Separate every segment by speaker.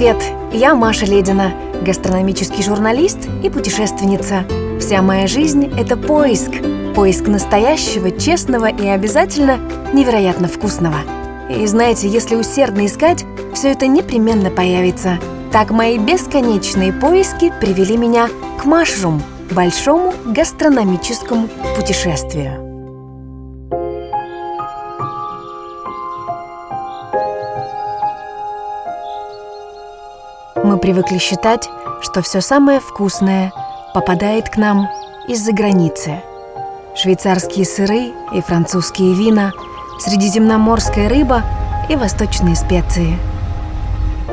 Speaker 1: Привет, я Маша Ледина, гастрономический журналист и путешественница. Вся моя жизнь – это поиск настоящего, честного и обязательно невероятно вкусного. И знаете, если усердно искать, все это непременно появится. Так мои бесконечные поиски привели меня к Mushroom – большому гастрономическому путешествию. Мы привыкли считать, что все самое вкусное попадает к нам из-за границы. Швейцарские сыры и французские вина, средиземноморская рыба и восточные специи.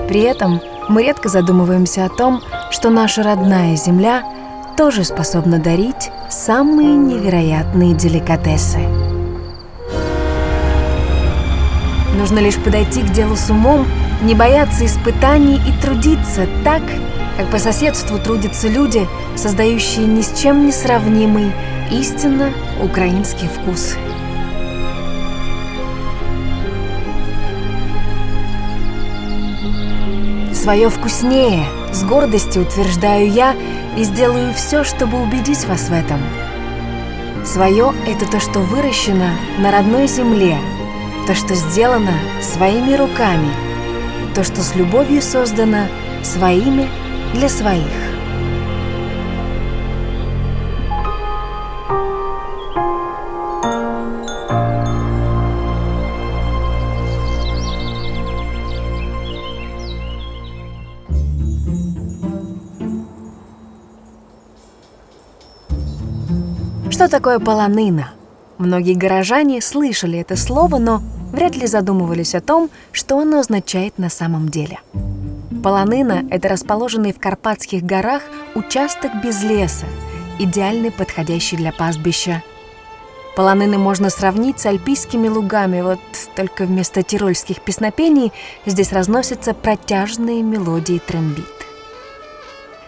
Speaker 1: При этом мы редко задумываемся о том, что наша родная земля тоже способна дарить самые невероятные деликатесы. Нужно лишь подойти к делу с умом, не бояться испытаний и трудиться так, как по соседству трудятся люди, создающие ни с чем не сравнимый, истинно украинский вкус. Свое вкуснее, с гордостью утверждаю я и сделаю все, чтобы убедить вас в этом. Свое – это то, что выращено на родной земле, то, что сделано своими руками, то, что с любовью создано своими для своих. Что такое полонина? Многие горожане слышали это слово, но вряд ли задумывались о том, что оно означает на самом деле. Полонина – это расположенный в Карпатских горах участок без леса, идеально подходящий для пастбища. Полонины можно сравнить с альпийскими лугами, вот только вместо тирольских песнопений здесь разносятся протяжные мелодии трембит.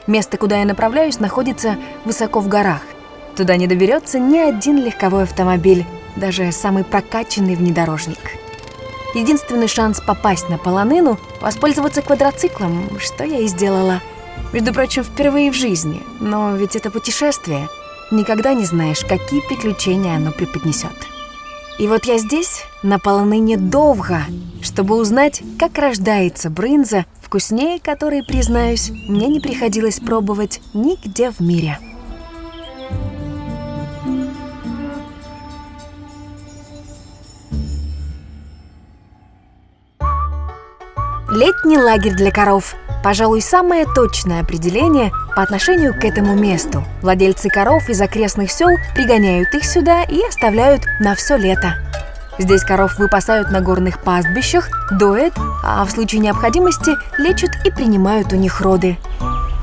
Speaker 1: Место, куда я направляюсь, находится высоко в горах. Туда не доберется ни один легковой автомобиль, даже самый прокачанный внедорожник. Единственный шанс попасть на полонину – воспользоваться квадроциклом, что я и сделала. Между прочим, впервые в жизни, но ведь это путешествие. Никогда не знаешь, какие приключения оно преподнесет. И вот я здесь, на полонине Довга, чтобы узнать, как рождается брынза, вкуснее которой, признаюсь, мне не приходилось пробовать нигде в мире. Летний лагерь для коров – пожалуй, самое точное определение по отношению к этому месту. Владельцы коров из окрестных сел пригоняют их сюда и оставляют на все лето. Здесь коров выпасают на горных пастбищах, доят, а в случае необходимости лечат и принимают у них роды.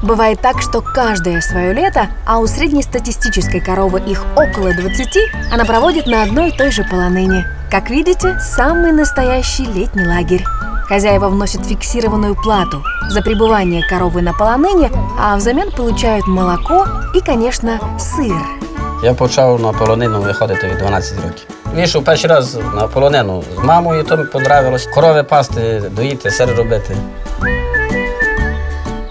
Speaker 1: Бывает так, что каждое свое лето, а у среднестатистической коровы их около 20, она проводит на одной и той же полонине. Как видите, самый настоящий летний лагерь. Хозяева вносят фиксированную плату за пребывание коровы на полонині, а взамін получають молоко і, конечно, сир.
Speaker 2: Я почав на полонину виходити від 12 років. Вийшов перший раз на полонину з мамою, то мені подобалось. Корови пасти, доїти, сир робити.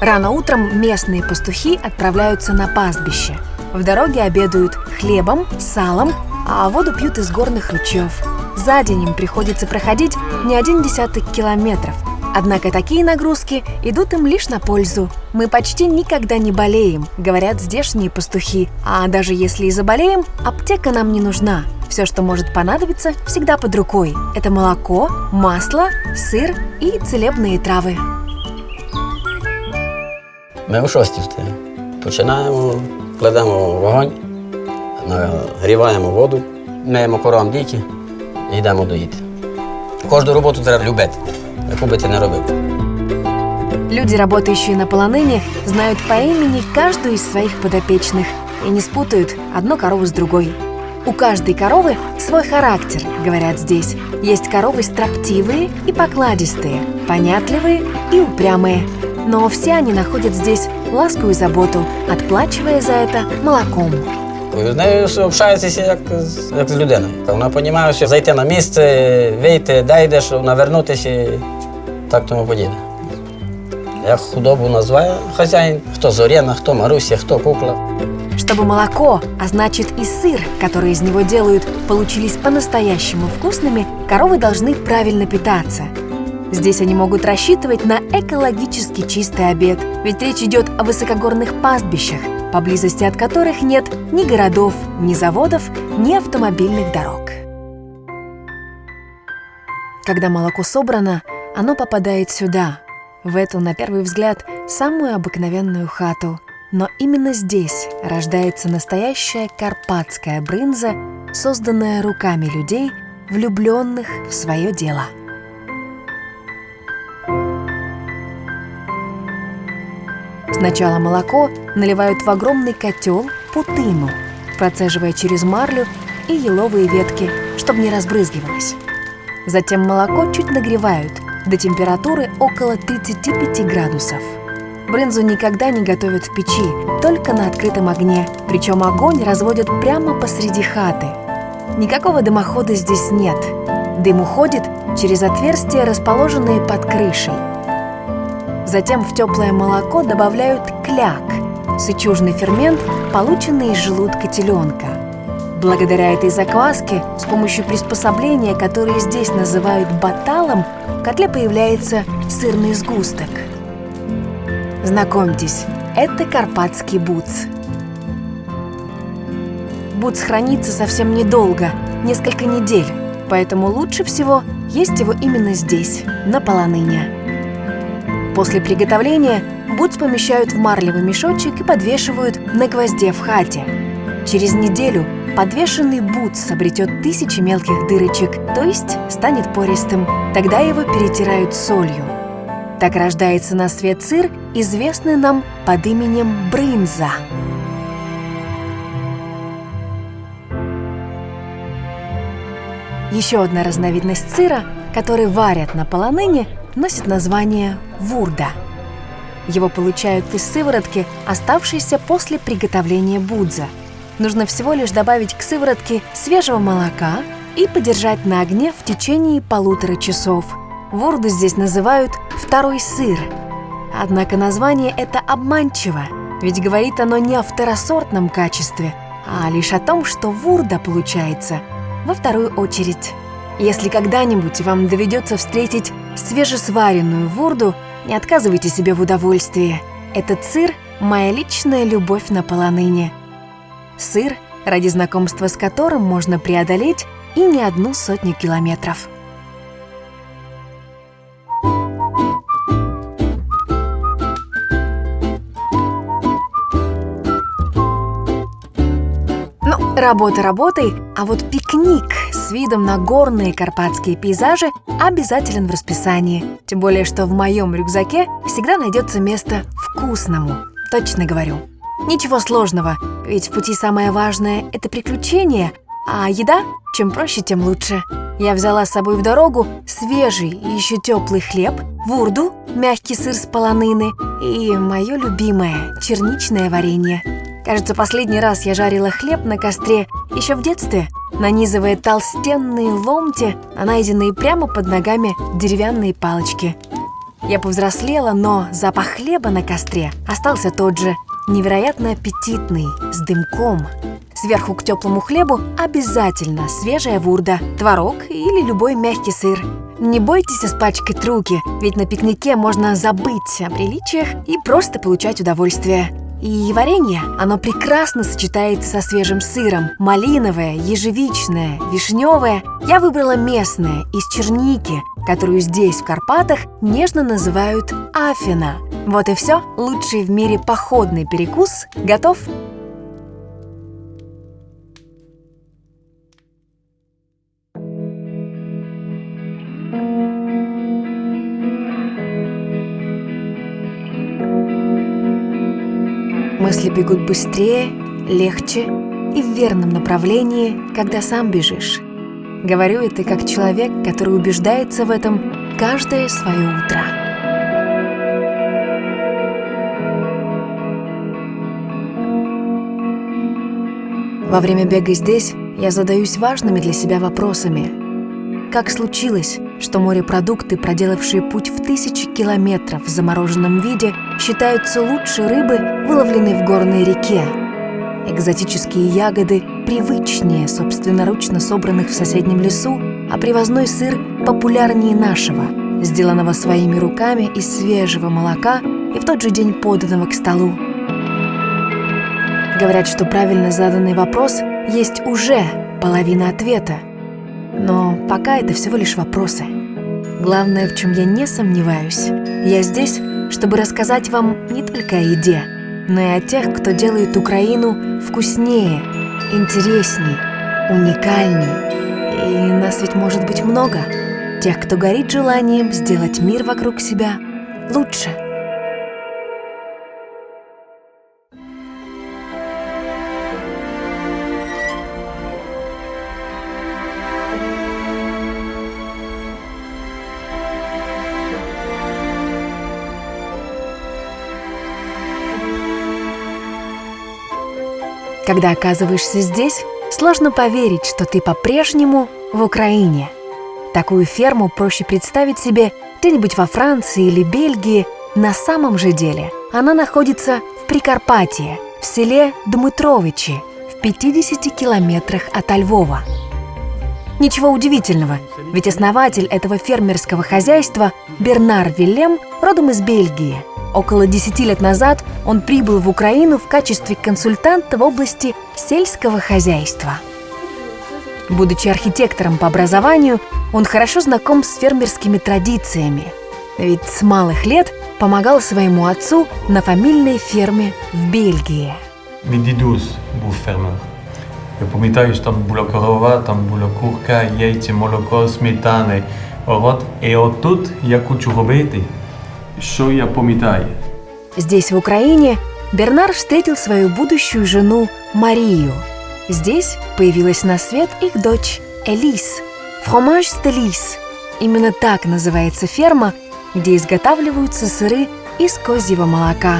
Speaker 1: Рано утром местные пастухи отправляются на пастбище. В дороге обедают хлебом, салом, а воду пьют из горных ручьев. За день им приходится проходить не 0,1 километров. Однако такие нагрузки идут им лишь на пользу. Мы почти никогда не болеем, говорят здешние пастухи. А даже если и заболеем, аптека нам не нужна. Все, что может понадобиться, всегда под рукой. Это молоко, масло, сыр и целебные травы.
Speaker 2: Ми о 6 встаємо. Починаємо, кладемо вогонь, нагріваємо воду, миємо коровам дійки і йдемо доїти. Кожну роботу треба любити, яку би ти не робив.
Speaker 1: Люди, работающие на полонине, знают по имени каждую из своих подопечных и не спутают одну корову с другой. У каждой коровы свой характер, говорят здесь. Есть коровы строптивые и покладистые, понятливые и упрямые. Но все они находят здесь ласку и заботу, отплачивая за это молоком.
Speaker 2: З нею общаюся як з людиною. Вона розуміє, що зайти на місце, вийти, де йдеш, навернутися і так тому подібне. Як худобу називає хазяїн, хто Зоряна, хто Маруся, хто Кукла.
Speaker 1: Чтобы молоко, а значит и сыр, который из него делают, получились по-настоящему вкусными, коровы должны правильно питаться. Здесь они могут рассчитывать на экологически чистый обед, ведь речь идет о высокогорных пастбищах, поблизости от которых нет ни городов, ни заводов, ни автомобильных дорог. Когда молоко собрано, оно попадает сюда, в эту, на первый взгляд, самую обыкновенную хату. Но именно здесь рождается настоящая карпатская брынза, созданная руками людей, влюбленных в свое дело. Сначала молоко наливают в огромный котел путыну, процеживая через марлю и еловые ветки, чтобы не разбрызгивалось. Затем молоко чуть нагревают до температуры около 35 градусов. Брынзу никогда не готовят в печи, только на открытом огне, причем огонь разводят прямо посреди хаты. Никакого дымохода здесь нет. Дым уходит через отверстия, расположенные под крышей. Затем в теплое молоко добавляют кляк, сычужный фермент, полученный из желудка теленка. Благодаря этой закваске, с помощью приспособления, которое здесь называют баталом, в котле появляется сырный сгусток. Знакомьтесь, это карпатский буц. Буц хранится совсем недолго, несколько недель, поэтому лучше всего есть его именно здесь, на полоныне. После приготовления буц помещают в марлевый мешочек и подвешивают на гвозде в хате. Через неделю подвешенный буц обретет 1000 мелких дырочек, то есть станет пористым. Тогда его перетирают солью. Так рождается на свет сыр, известный нам под именем брынза. Еще одна разновидность сыра, который варят на полоныне, носит название вурда. Его получают из сыворотки, оставшейся после приготовления будза. Нужно всего лишь добавить к сыворотке свежего молока и подержать на огне в течение 1,5 часа. Вурду здесь называют «второй сыр». Однако название это обманчиво, ведь говорит оно не о второсортном качестве, а лишь о том, что вурда получается во вторую очередь. Если когда-нибудь вам доведется встретить свежесваренную вурду, не отказывайте себе в удовольствии. Этот сыр – моя личная любовь на полоныне. Сыр, ради знакомства с которым можно преодолеть и не 100 километров. Работа работой, а вот пикник с видом на горные карпатские пейзажи обязателен в расписании. Тем более, что в моем рюкзаке всегда найдется место вкусному. Точно говорю. Ничего сложного, ведь в пути самое важное – это приключения, а еда – чем проще, тем лучше. Я взяла с собой в дорогу свежий и еще теплый хлеб, вурду, мягкий сыр с полонины и мое любимое – черничное варенье. Кажется, последний раз я жарила хлеб на костре еще в детстве, нанизывая толстенные ломти на найденные прямо под ногами деревянные палочки. Я повзрослела, но запах хлеба на костре остался тот же, невероятно аппетитный, с дымком. Сверху к теплому хлебу обязательно свежая вурда, творог или любой мягкий сыр. Не бойтесь испачкать руки, ведь на пикнике можно забыть о приличиях и просто получать удовольствие. И варенье, оно прекрасно сочетается со свежим сыром. Малиновое, ежевичное, вишневое. Я выбрала местное, из черники, которую здесь, в Карпатах, нежно называют афина. Вот и все. Лучший в мире походный перекус готов. Мысли бегут быстрее, легче и в верном направлении, когда сам бежишь. Говорю это как человек, который убеждается в этом каждое свое утро. Во время бега здесь я задаюсь важными для себя вопросами. Как случилось, что морепродукты, проделавшие путь в 1000 километров в замороженном виде, считаются лучше рыбы, выловленной в горной реке. Экзотические ягоды привычнее собственноручно собранных в соседнем лесу, а привозной сыр популярнее нашего, сделанного своими руками из свежего молока и в тот же день поданного к столу. Говорят, что правильно заданный вопрос есть уже половина ответа. Но пока это всего лишь вопросы. Главное, в чем я не сомневаюсь, я здесь, чтобы рассказать вам не только о еде, но и о тех, кто делает Украину вкуснее, интересней, уникальней. И нас ведь может быть много. Тех, кто горит желанием сделать мир вокруг себя лучше. Когда оказываешься здесь, сложно поверить, что ты по-прежнему в Украине. Такую ферму проще представить себе где-нибудь во Франции или Бельгии. На самом же деле она находится в Прикарпатье, в селе Дмитровичи, в 50 километрах от Львова. Ничего удивительного, ведь основатель этого фермерского хозяйства Бернар Виллем родом из Бельгии. Около 10 лет назад он прибыл в Украину в качестве консультанта в области сельского хозяйства. Будучи архитектором по образованию, он хорошо знаком с фермерскими традициями, ведь с малых лет помогал своему отцу на фамильной ферме в Бельгии.
Speaker 3: Мій дідусь був фермер. Я пам'ятаю, що там була корова, там була курка, яйця, молоко, сметани, город. І отут я хочу робити, що я пам'ятаю.
Speaker 1: Здесь, в Украине, Бернар встретил свою будущую жену Марию. Здесь появилась на свет их дочь Элис. Фромаж Стелис. Именно так называется ферма, где изготавливаются сыры из козьего молока.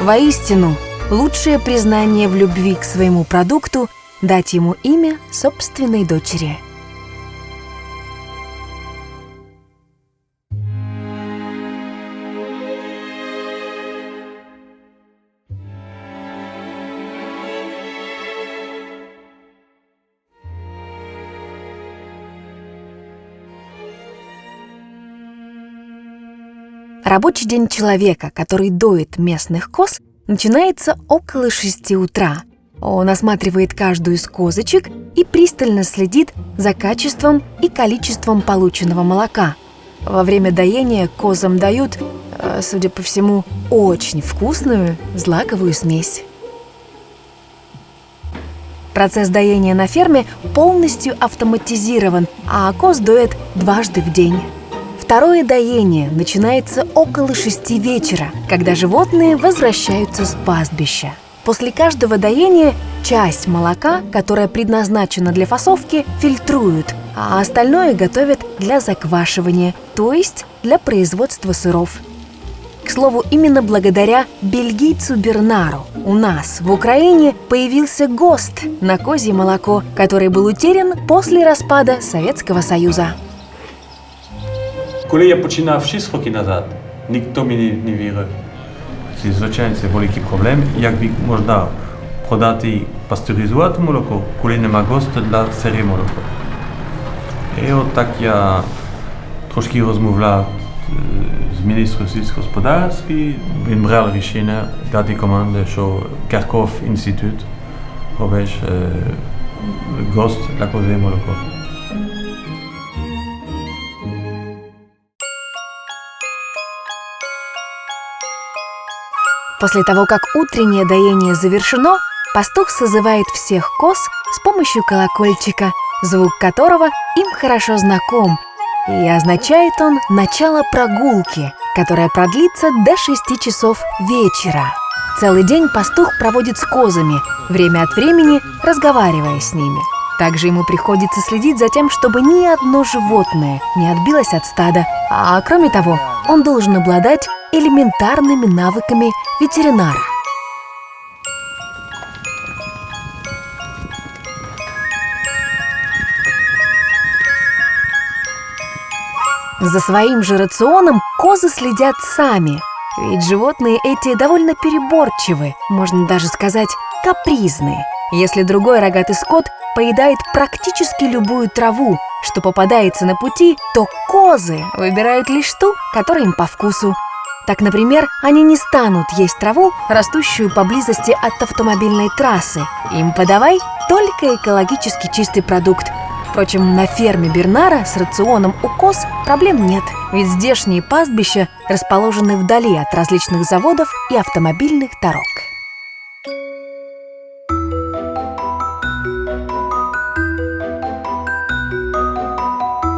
Speaker 1: Воистину, лучшее признание в любви к своему продукту – дать ему имя собственной дочери. Рабочий день человека, который доит местных коз, начинается около 6 утра. Он осматривает каждую из козочек и пристально следит за качеством и количеством полученного молока. Во время доения козам дают, судя по всему, очень вкусную злаковую смесь. Процесс доения на ферме полностью автоматизирован, а коз доят дважды в день. Второе доение начинается около 6 вечера, когда животные возвращаются с пастбища. После каждого доения часть молока, которая предназначена для фасовки, фильтруют, а остальное готовят для заквашивания, то есть для производства сыров. К слову, именно благодаря бельгийцу Бернару у нас в Украине появился ГОСТ на козье молоко, который был утерян после распада Советского Союза.
Speaker 3: Коли я починав 6 років назад, ніхто мені не вірив. Звичайно, це великий проблем, як можна продати пастеризувати молоко, коли нема ГОСТу для сире молоко. І от так я трошки розмовляв з міністром сільського господарства, він брав рішення дати команду, що Карков інститут робить ГОСТ для козье молоко.
Speaker 1: После того, как утреннее доение завершено, пастух созывает всех коз с помощью колокольчика, звук которого им хорошо знаком, и означает он начало прогулки, которая продлится до 6 часов вечера. Целый день пастух проводит с козами, время от времени разговаривая с ними. Также ему приходится следить за тем, чтобы ни одно животное не отбилось от стада, а кроме того, он должен обладать элементарными навыками ветеринара. За своим же рационом козы следят сами, ведь животные эти довольно переборчивы, можно даже сказать, капризны. Если другой рогатый скот поедает практически любую траву, что попадается на пути, то козы выбирают лишь ту, которая им по вкусу. Так, например, они не станут есть траву, растущую поблизости от автомобильной трассы. Им подавай только экологически чистый продукт. Впрочем, на ферме Бернара с рационом у коз проблем нет, ведь здешние пастбища расположены вдали от различных заводов и автомобильных дорог.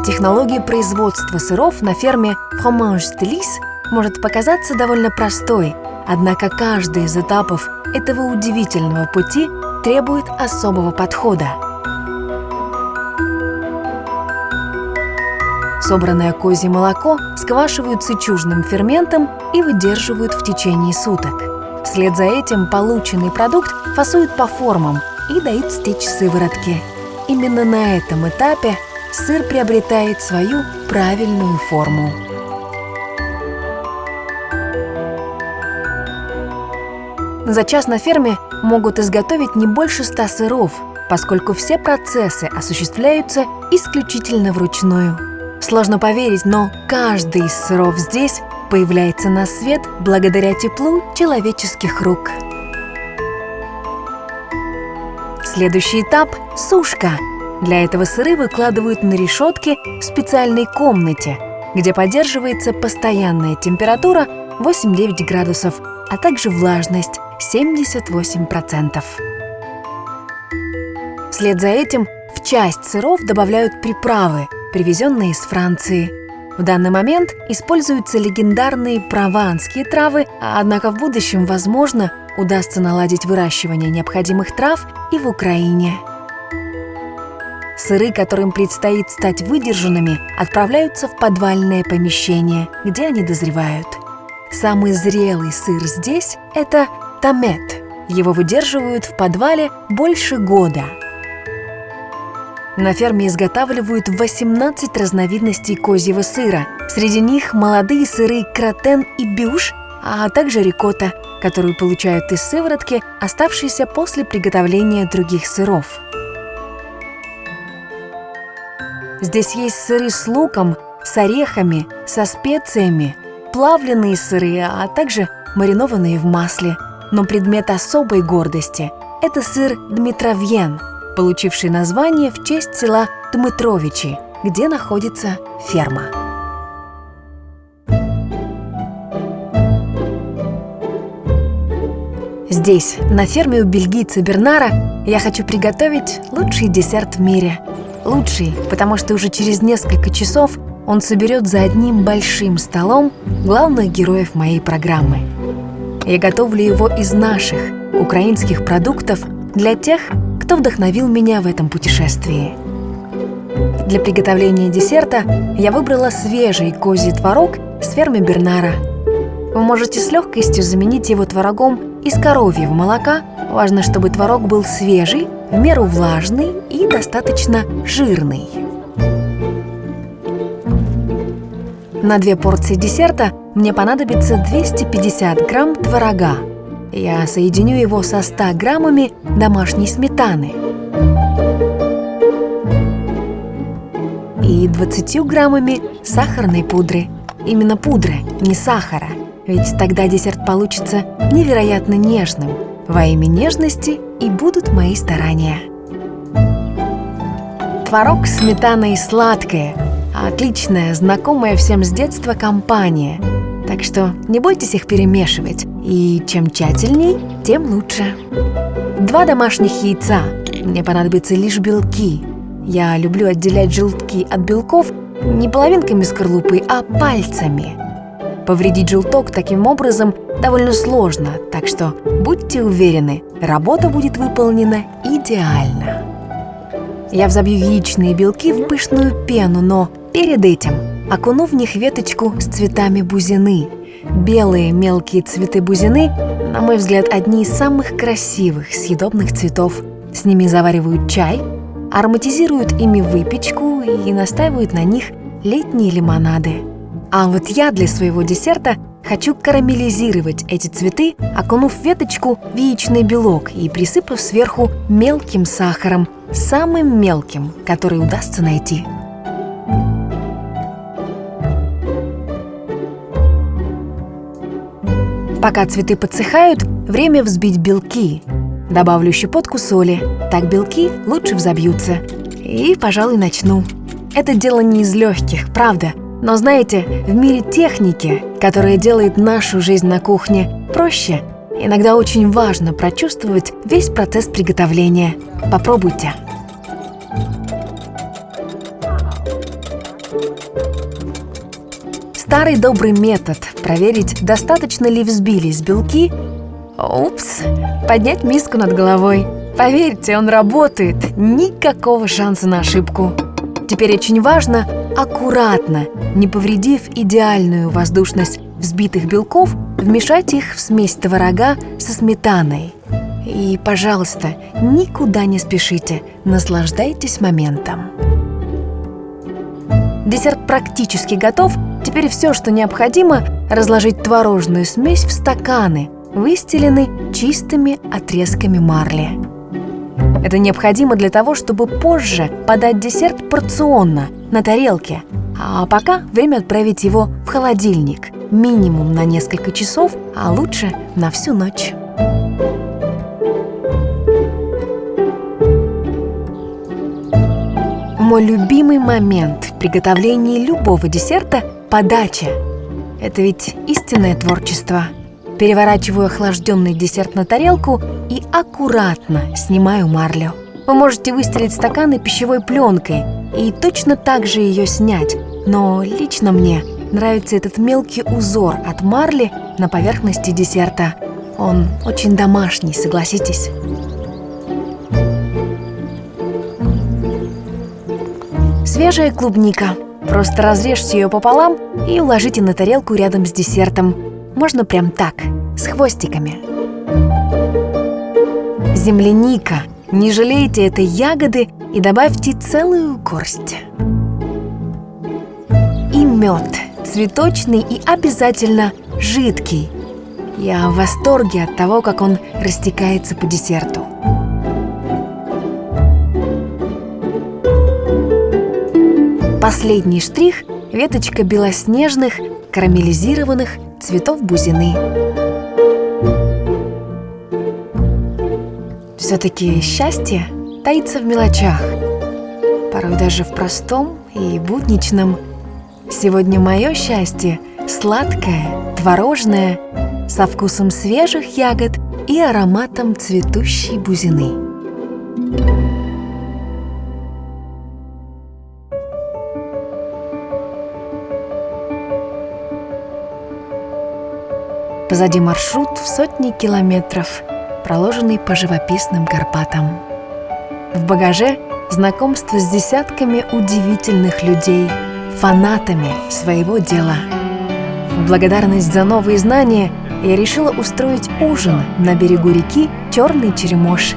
Speaker 1: Технология производства сыров на ферме Fromage de Lys может показаться довольно простой, однако каждый из этапов этого удивительного пути требует особого подхода. Собранное козье молоко сквашивают сычужным ферментом и выдерживают в течение суток. Вслед за этим полученный продукт фасуют по формам и дают стечь сыворотки. Именно на этом этапе сыр приобретает свою правильную форму. За час на ферме могут изготовить не больше 100 сыров, поскольку все процессы осуществляются исключительно вручную. Сложно поверить, но каждый из сыров здесь появляется на свет благодаря теплу человеческих рук. Следующий этап – сушка. Для этого сыры выкладывают на решетки в специальной комнате, где поддерживается постоянная температура 8-9 градусов, а также влажность 78%. Вслед за этим в часть сыров добавляют приправы, привезенные из Франции. В данный момент используются легендарные прованские травы, однако в будущем, возможно, удастся наладить выращивание необходимых трав и в Украине. Сыры, которым предстоит стать выдержанными, отправляются в подвальное помещение, где они дозревают. Самый зрелый сыр здесь – это томет. Его выдерживают в подвале больше года. На ферме изготавливают 18 разновидностей козьего сыра. Среди них молодые сыры кротен и бюш, а также рикотта, которую получают из сыворотки, оставшейся после приготовления других сыров. Здесь есть сыры с луком, с орехами, со специями, плавленые сыры, а также маринованные в масле. Но предмет особой гордости – это сыр Дмитровьен, получивший название в честь села Дмитровичи, где находится ферма. Здесь, на ферме у бельгийца Бернара, я хочу приготовить лучший десерт в мире. Лучший, потому что уже через несколько часов он соберет за одним большим столом главных героев моей программы. Я готовлю его из наших, украинских продуктов для тех, кто вдохновил меня в этом путешествии. Для приготовления десерта я выбрала свежий козий творог с фермы Бернара. Вы можете с легкостью заменить его творогом из коровьего молока. Важно, чтобы творог был свежий, в меру влажный и достаточно жирный. На 2 порции десерта мне понадобится 250 грамм творога. Я соединю его со 100 граммами домашней сметаны и 20 граммами сахарной пудры. Именно пудры, не сахара, ведь тогда десерт получится невероятно нежным. Во имя нежности и будут мои старания. Творог с сметаной сладкая, отличная, знакомая всем с детства компания. Так что не бойтесь их перемешивать. И чем тщательней, тем лучше. 2 домашних яйца. Мне понадобятся лишь белки. Я люблю отделять желтки от белков не половинками скорлупы, а пальцами. Повредить желток таким образом довольно сложно, так что будьте уверены, работа будет выполнена идеально. Я взобью яичные белки в пышную пену, но перед этим окуну в них веточку с цветами бузины. Белые мелкие цветы бузины, на мой взгляд, одни из самых красивых съедобных цветов. С ними заваривают чай, ароматизируют ими выпечку и настаивают на них летние лимонады. А вот я для своего десерта хочу карамелизировать эти цветы, окунув веточку в яичный белок и присыпав сверху мелким сахаром, самым мелким, который удастся найти. Пока цветы подсыхают, время взбить белки. Добавлю щепотку соли, так белки лучше взобьются. И, пожалуй, начну. Это дело не из легких, правда. Но знаете, в мире техники, которая делает нашу жизнь на кухне проще, иногда очень важно прочувствовать весь процесс приготовления. Попробуйте. Старый добрый метод проверить, достаточно ли взбились белки. Упс, поднять миску над головой. Поверьте, он работает, никакого шанса на ошибку. Теперь очень важно аккуратно, не повредив идеальную воздушность взбитых белков, вмешать их в смесь творога со сметаной. И, пожалуйста, никуда не спешите, наслаждайтесь моментом. Десерт практически готов. Теперь все, что необходимо, разложить творожную смесь в стаканы, выстелены чистыми отрезками марли. Это необходимо для того, чтобы позже подать десерт порционно, на тарелке. А пока время отправить его в холодильник. Минимум на несколько часов, а лучше на всю ночь. Мой любимый момент в приготовлении любого десерта – подача. Это ведь истинное творчество. Переворачиваю охлажденный десерт на тарелку и аккуратно снимаю марлю. Вы можете выстелить стаканы пищевой пленкой и точно так же ее снять. Но лично мне нравится этот мелкий узор от марли на поверхности десерта. Он очень домашний, согласитесь. Свежая клубника. Просто разрежьте ее пополам и уложите на тарелку рядом с десертом. Можно прям так, с хвостиками. Земляника. Не жалейте этой ягоды и добавьте целую горсть. И мед. Цветочный и обязательно жидкий. Я в восторге от того, как он растекается по десерту. Последний штрих – веточка белоснежных, карамелизированных цветов бузины. Все-таки счастье таится в мелочах, порой даже в простом и будничном. Сегодня мое счастье сладкое, творожное, со вкусом свежих ягод и ароматом цветущей бузины. Позади маршрут в сотни километров, проложенный по живописным Карпатам. В багаже знакомство с десятками удивительных людей, фанатами своего дела. В благодарность за новые знания я решила устроить ужин на берегу реки Черный Черемош.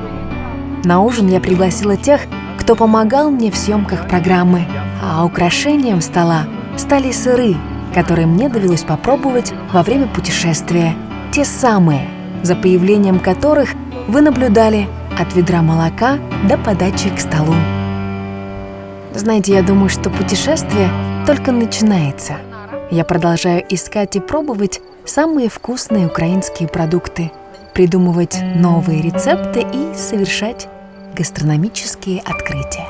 Speaker 1: На ужин я пригласила тех, кто помогал мне в съемках программы, а украшением стола стали сыры, которые мне довелось попробовать во время путешествия. Те самые, за появлением которых вы наблюдали от ведра молока до подачи к столу. Знаете, я думаю, что путешествие только начинается. Я продолжаю искать и пробовать самые вкусные украинские продукты, придумывать новые рецепты и совершать гастрономические открытия.